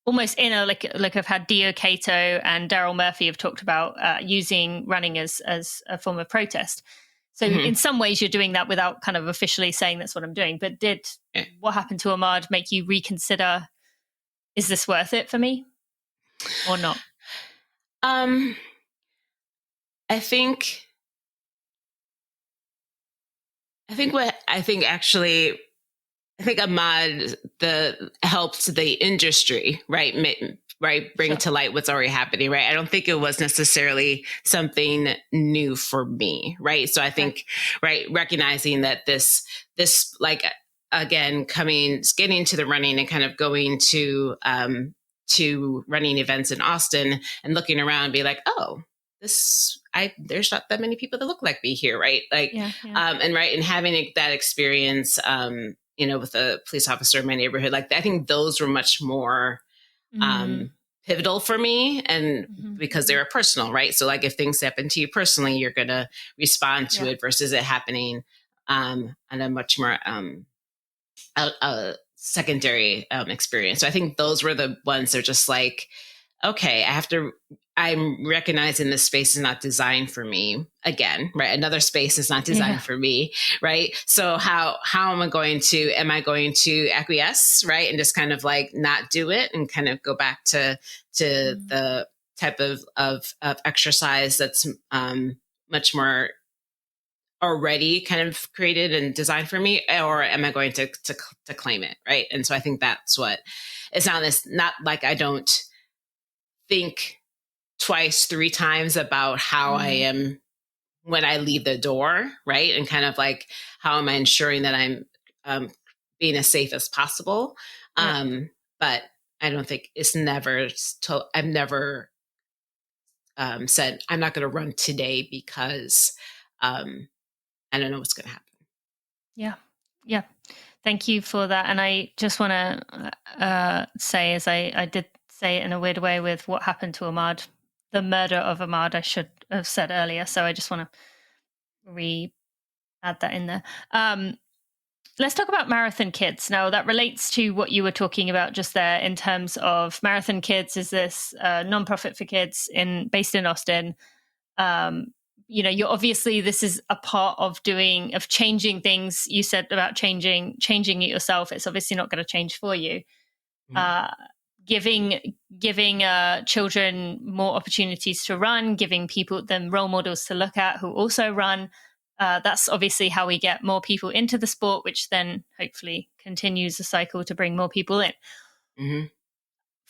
almost in a like I've had Dio Cato and Daryl Murphy have talked about using running as a form of protest. So in some ways you're doing that without kind of officially saying that's what I'm doing. But did what happened to Ahmaud make you reconsider, is this worth it for me or not? I think Ahmaud helped the industry, right? Bring to light what's already happening, right? I don't think it was necessarily something new for me, right? So I think, recognizing that this like, again, getting to the running and kind of going to running events in Austin and looking around and be like, oh, there's not that many people that look like me here, right? Like, and having that experience, with a police officer in my neighborhood, like I think those were much more pivotal for me, and because they were personal, right? So like if things happen to you personally, you're going to respond to it versus it happening on a much more secondary experience. So I think those were the ones that are just like, okay, I I'm recognizing this space is not designed for me again, right? Another space is not designed for me, right? So how am I going to acquiesce, right? And just kind of like not do it and kind of go back to the type of exercise that's much more already kind of created and designed for me, or am I going to claim it, right? And so I think that's what it's not like I don't think twice, 3 times about how I am when I leave the door, right? And kind of like, how am I ensuring that I'm being as safe as possible? But I don't think I've never said, I'm not going to run today because I don't know what's going to happen. Yeah. Yeah. Thank you for that. And I just want to say, as I did say it in a weird way with what happened to Ahmad, the murder of Ahmad, I should have said earlier. So I just want to add that in there. Let's talk about Marathon Kids. Now, that relates to what you were talking about just there in terms of Marathon Kids is this nonprofit for kids based in Austin. You're obviously, this is a part of changing things. You said about changing it yourself. It's obviously not going to change for you. Giving children more opportunities to run, giving them role models to look at who also run. That's obviously how we get more people into the sport, which then hopefully continues the cycle to bring more people in. Mm-hmm.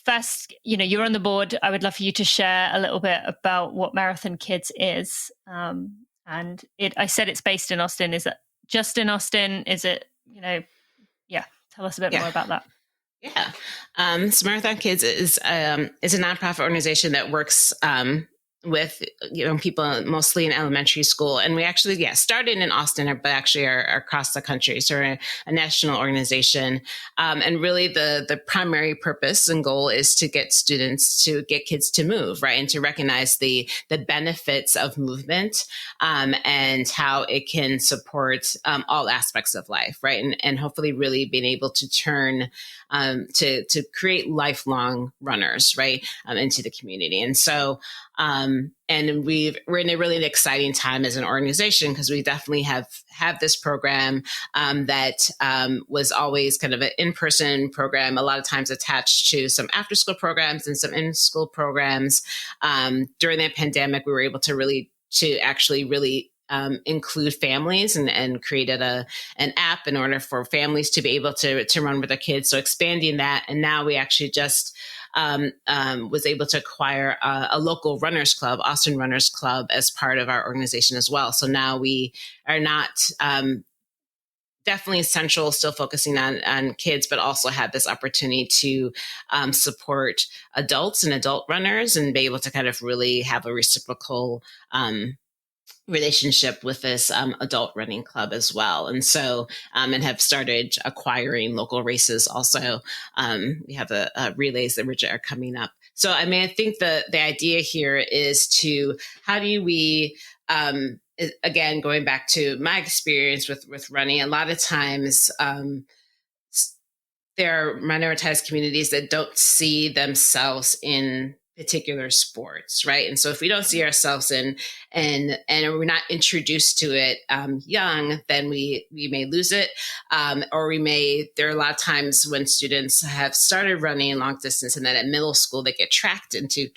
First, you're on the board. I would love for you to share a little bit about what Marathon Kids is. I said it's based in Austin. Is it just in Austin? Is it, tell us a bit more about that. Yeah. So Marathon Kids is a nonprofit organization that works with people mostly in elementary school, and we actually started in Austin, but actually are across the country. So we're a national organization, and really the primary purpose and goal is to get kids to move, right, and to recognize the benefits of movement, and how it can support all aspects of life, right, and hopefully really being able to turn to create lifelong runners, right, into the community. And so and we're in a really exciting time as an organization, because we definitely have this program that was always kind of an in-person program, a lot of times attached to some after-school programs and some in-school programs. During the pandemic, we were able to actually really include families and created an app in order for families to be able to run with their kids. So expanding that, and now we actually just was able to acquire a local runners club, Austin Runners Club, as part of our organization as well. So now we are not definitely essential, still focusing on kids, but also have this opportunity to support adults and adult runners, and be able to kind of really have a reciprocal relationship with this adult running club as well. And so, and have started acquiring local races also. We have the relays that are coming up. So, I mean, I think the idea here is how do we, again, going back to my experience with running, a lot of times there are minoritized communities that don't see themselves in particular sports, right? And so if we don't see ourselves in and we're not introduced to it young, then we may lose it, or there are a lot of times when students have started running long distance, and then at middle school they get tracked into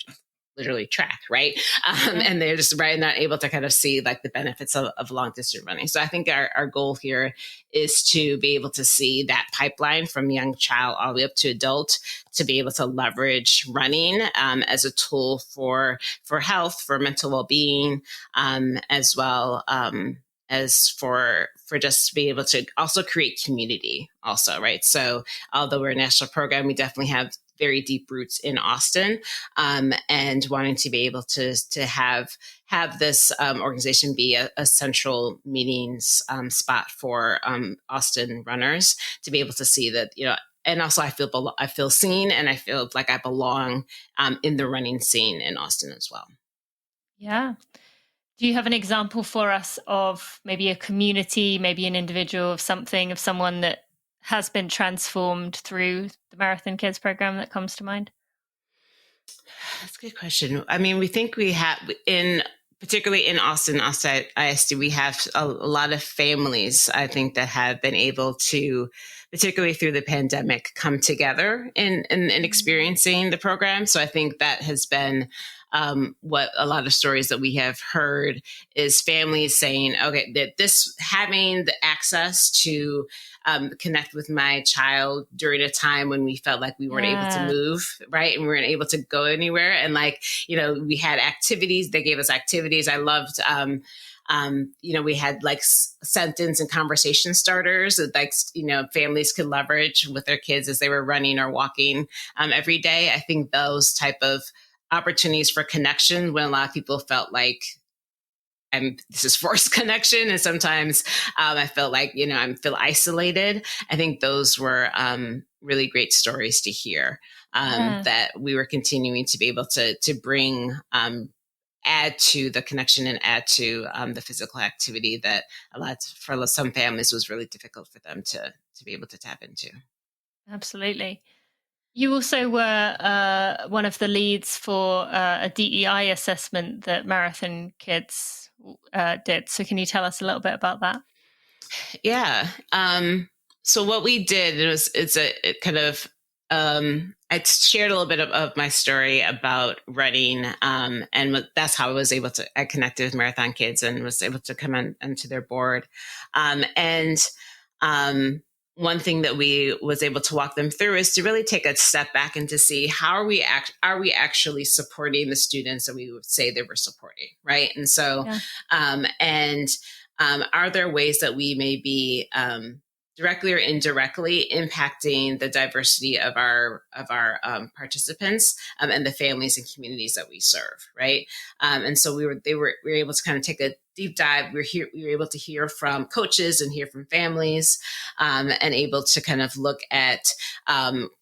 literally track, right? And they're just not able to kind of see like the benefits of long distance running. So I think our goal here is to be able to see that pipeline from young child all the way up to adult, to be able to leverage running as a tool for health, for mental well-being, as well as for just to be able to also create community also, right? So although we're a national program, we definitely have very deep roots in Austin, and wanting to be able to have this organization be a central meetings spot for Austin runners, to be able to see that, and also I feel seen, and I feel like I belong in the running scene in Austin as well. Yeah. Do you have an example for us of maybe a community, maybe an individual, of someone that has been transformed through the Marathon Kids program that comes to mind? That's a good question. I mean, we think we have particularly in Austin ISD, we have a lot of families, I think, that have been able to, particularly through the pandemic, come together in experiencing the program. So I think that has been what a lot of stories that we have heard is families saying, okay, that this having the access to connect with my child during a time when we felt like we weren't able to move, right? And we weren't able to go anywhere. And we had activities, they gave us activities. I loved, we had sentence and conversation starters that families could leverage with their kids as they were running or walking every day. I think those type of opportunities for connection when a lot of people felt like, and this is forced connection. And sometimes I felt like, I feel isolated. I think those were really great stories to hear that we were continuing to be able to bring, add to the connection and add to the physical activity that for some families was really difficult for them to be able to tap into. Absolutely. You also were one of the leads for a DEI assessment that Marathon Kids did. So can you tell us a little bit about that? Yeah. So what we did I shared a little bit of my story about running, and that's how I connected with Marathon Kids and was able to come onto their board. One thing that we was able to walk them through is to really take a step back and to see how are we actually supporting the students that we would say they were supporting, right? And so, are there ways that we may be directly or indirectly impacting the diversity of our participants and the families and communities that we serve, right? And so we were able to kind of take a deep dive. We were able to hear from coaches and hear from families, and able to kind of look at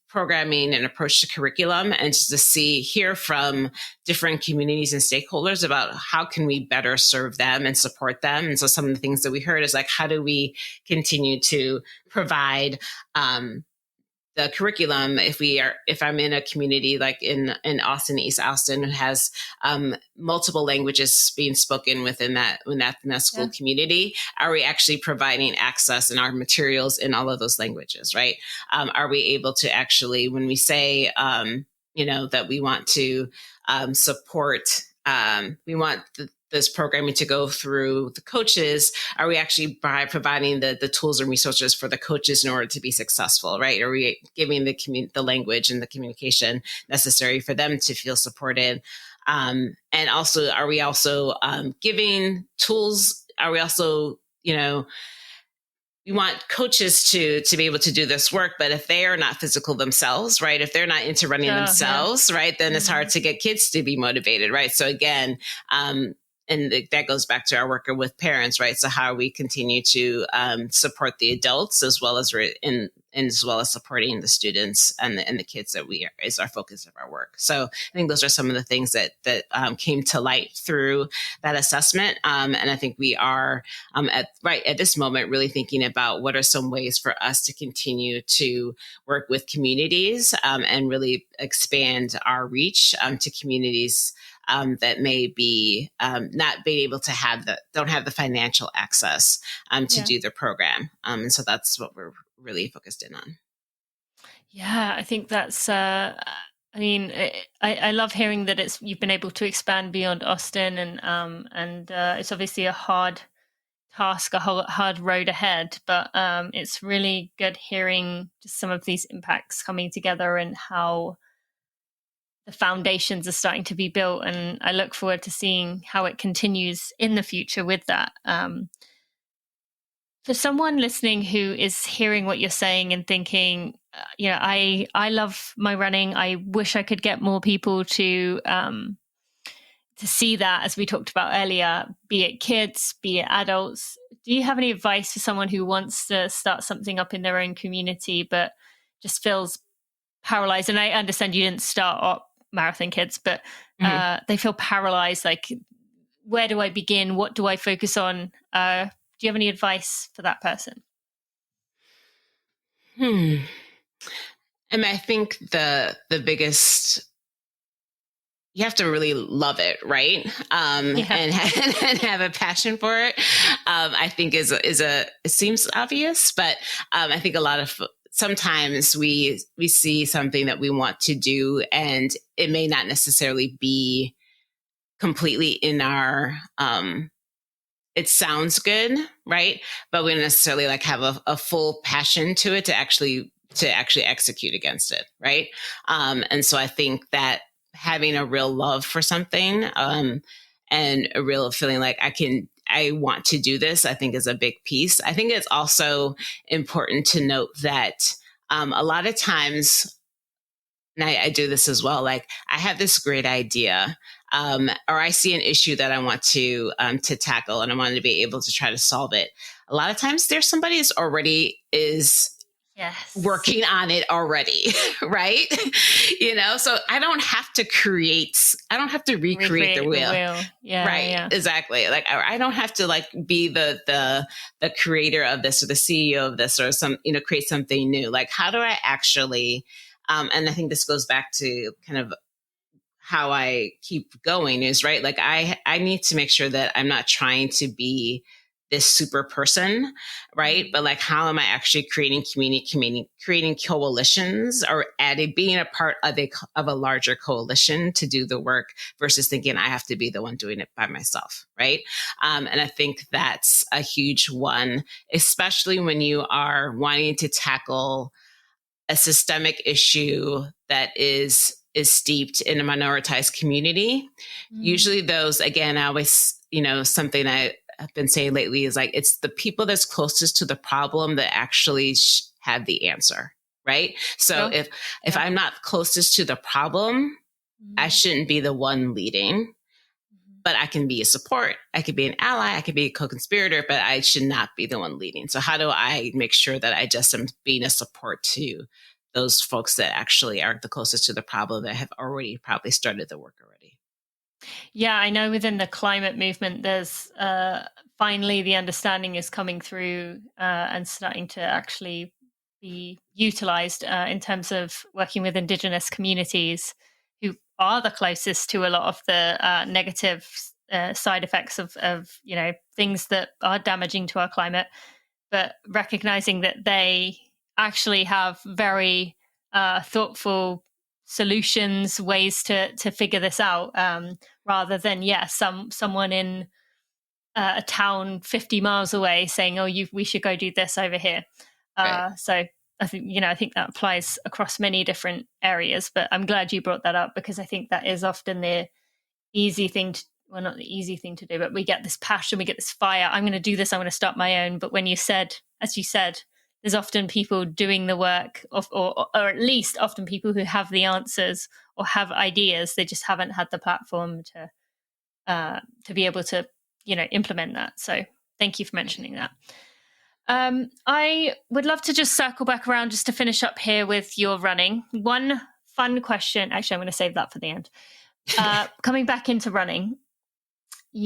programming and approach to curriculum, and just to hear from different communities and stakeholders about how can we better serve them and support them. And so some of the things that we heard is how do we continue to provide the curriculum if I'm in a community like in Austin, East Austin, has multiple languages being spoken within that school community, are we actually providing access in our materials in all of those languages, right? Are we able to actually, when we say that we want to support, we want this programming to go through the coaches, are we actually providing the tools and resources for the coaches in order to be successful, right? Are we giving the language and the communication necessary for them to feel supported? And also, are we also giving tools? Are we also, we want coaches to be able to do this work, but if they are not physical themselves, right? If they're not into running themselves, right, then it's hard to get kids to be motivated, right? So again, and that goes back to our work with parents, right? So how we continue to support the adults as well as supporting the students and the kids is our focus of our work. So I think those are some of the things that came to light through that assessment. And I think we are at this moment really thinking about what are some ways for us to continue to work with communities and really expand our reach to communities that may be not being able to don't have the financial access to do the program. And so that's what we're really focused in on. Yeah, I think that's, I love hearing that you've been able to expand beyond Austin and it's obviously a hard task, a hard road ahead, but it's really good hearing just some of these impacts coming together and how the foundations are starting to be built, and I look forward to seeing how it continues in the future with that. For someone listening who is hearing what you're saying and thinking, I love my running. I wish I could get more people to see that, as we talked about earlier, be it kids, be it adults. Do you have any advice for someone who wants to start something up in their own community but just feels paralyzed? And I understand you didn't start up Marathon Kids, but they feel paralyzed. Like, where do I begin? What do I focus on? Do you have any advice for that person? And I think the biggest you have to really love it, right? Yeah. And have a passion for it. I think it seems obvious, but I think a lot of sometimes we see something that we want to do, and it may not necessarily be completely in our. It sounds good, right? But we don't necessarily like have a full passion to it to actually execute against it, right? And so I think that having a real love for something, and a real feeling like I want to do this, I think is a big piece. I think it's also important to note that a lot of times, and I do this as well, like I have this great idea, or I see an issue that I want to tackle, and I want to be able to try to solve it. A lot of times there's somebody that's already is Yes. working on it already, right? So I don't have to recreate the wheel. Yeah, right. Yeah. Exactly. Like I don't have to like be the creator of this or the CEO of this or create something new. Like, how do I actually, and I think this goes back to kind of how I keep going is right. Like I need to make sure that I'm not trying to be this super person, right? But like, how am I actually creating community, creating coalitions, or being a part of a larger coalition to do the work versus thinking I have to be the one doing it by myself, right? And I think that's a huge one, especially when you are wanting to tackle a systemic issue that is steeped in a minoritized community. Usually those, again, I always, something I have been saying lately is like, it's the people that's closest to the problem that actually have the answer, right? So if I'm not closest to the problem, I shouldn't be the one leading, but I can be a support. I could be an ally. I could be a co-conspirator, but I should not be the one leading. So how do I make sure that I just am being a support to those folks that actually are the closest to the problem, that have already probably started the work already? Yeah, I know within the climate movement, there's finally the understanding is coming through and starting to actually be utilized in terms of working with Indigenous communities who are the closest to a lot of the negative side effects of things that are damaging to our climate, but recognizing that they actually have very thoughtful solutions, ways to figure this out, rather than someone in a town 50 miles away saying, "Oh, we should go do this over here." Right. So I think that applies across many different areas. But I'm glad you brought that up, because I think that is often the easy thing to, well, not the easy thing to do, but we get this passion, we get this fire. I'm going to do this. I'm going to start my own. But when as you said, there's often people doing the work, or at least often people who have the answers or have ideas. They just haven't had the platform to be able to, implement that. So thank you for mentioning that. I would love to just circle back around just to finish up here with your running. One fun question. Actually, I'm going to save that for the end. Coming back into running, were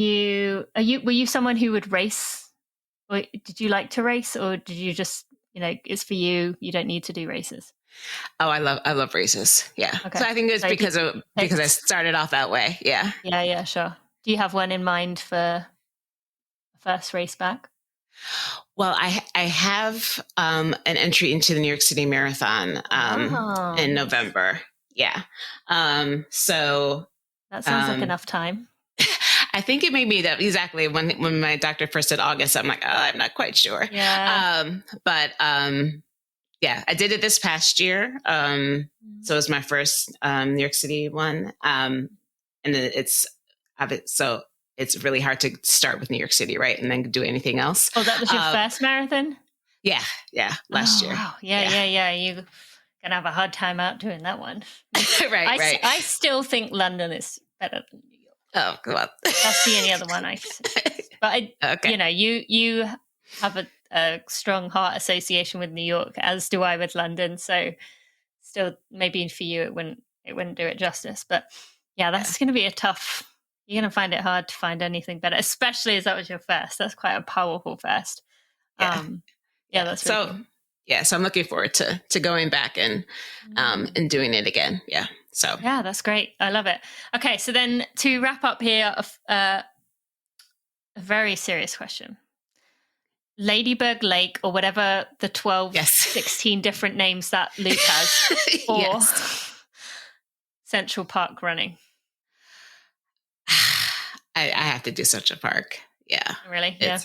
you someone who would race? Or did you like to race, or did you just, it's for you, you don't need to do races? Oh, I love races. Yeah. Okay. So I think it's because I started off that way. Yeah. Yeah, sure. Do you have one in mind for a first race back? Well, I have an entry into the New York City Marathon in November. Yeah. So that sounds like enough time. I think it may be that exactly when my doctor first said August, I'm like, oh, I'm not quite sure. Yeah. Yeah, I did it this past year. So it was my first New York City one. And it's really hard to start with New York City, right? And then do anything else. Oh, that was your first marathon? Yeah. Last year. Wow. Yeah. You're going to have a hard time out doing that one. Right. I still think London is better than New York. Oh, God. That's the only other one I But, okay. You have a strong heart association with New York, as do I with London. So still, maybe for you, it wouldn't do it justice. But yeah, that's going to be you're going to find it hard to find anything better, especially as that was your first. That's quite a powerful first. That's really cool. Yeah, so I'm looking forward to going back and doing it again. Yeah. So yeah, that's great. I love it. Okay, so then to wrap up here, a very serious question. Ladybird Lake, or whatever the 12, 16 different names that Luke has, or Central Park running? I have to do Central Park. Yeah. Really? Yeah.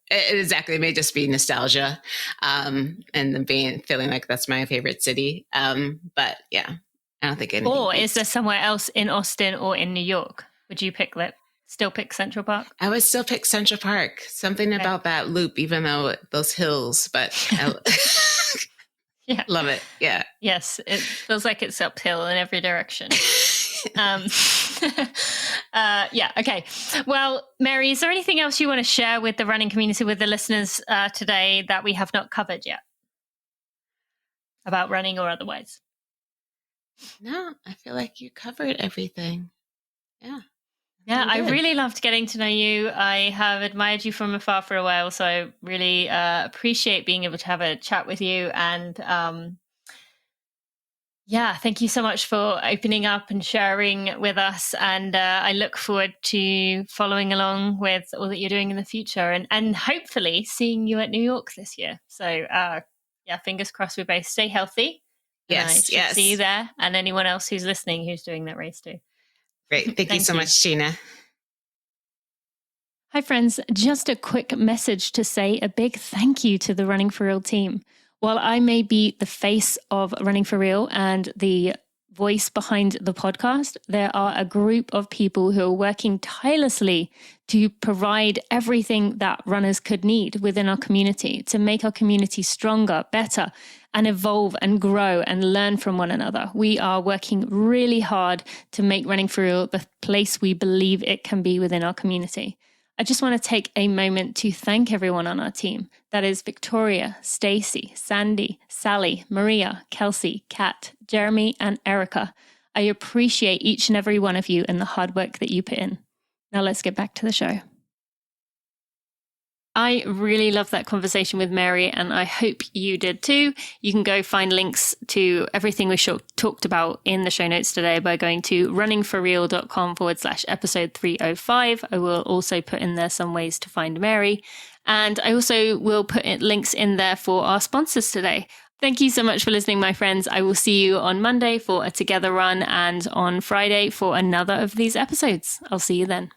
Exactly. It may just be nostalgia, and then feeling like that's my favorite city. But yeah, I don't think anything. Or is there somewhere else in Austin or in New York? Would you still pick Central Park? I would still pick Central Park. Something about that loop, even though those hills, but yeah, love it. Yeah. Yes, it feels like it's uphill in every direction. Yeah. Okay. Well, Mary, is there anything else you want to share with the running community, with the listeners today that we have not covered yet about running or otherwise? No, I feel like you covered everything. Yeah. Yeah, I really loved getting to know you. I have admired you from afar for a while, so I really appreciate being able to have a chat with you. And yeah, thank you so much for opening up and sharing with us. And I look forward to following along with all that you're doing in the future, and hopefully seeing you at New York this year. So yeah, fingers crossed we both stay healthy. Yes. See you there, and anyone else who's listening who's doing that race too. Great. Thank you so much, Gina. Hi, friends. Just a quick message to say a big thank you to the Running for Real team. While I may be the face of Running for Real and the voice behind the podcast, there are a group of people who are working tirelessly to provide everything that runners could need within our community, to make our community stronger, better, and evolve and grow and learn from one another. We are working really hard to make Running for Real the place we believe it can be within our community. I just want to take a moment to thank everyone on our team. That is Victoria, Stacy, Sandy, Sally, Maria, Kelsey, Kat, Jeremy, and Erica. I appreciate each and every one of you and the hard work that you put in. Now let's get back to the show. I really loved that conversation with Mary, and I hope you did too. You can go find links to everything we talked about in the show notes today by going to runningforreal.com/episode 305. I will also put in there some ways to find Mary. And I also will put links in there for our sponsors today. Thank you so much for listening, my friends. I will see you on Monday for a Together Run and on Friday for another of these episodes. I'll see you then.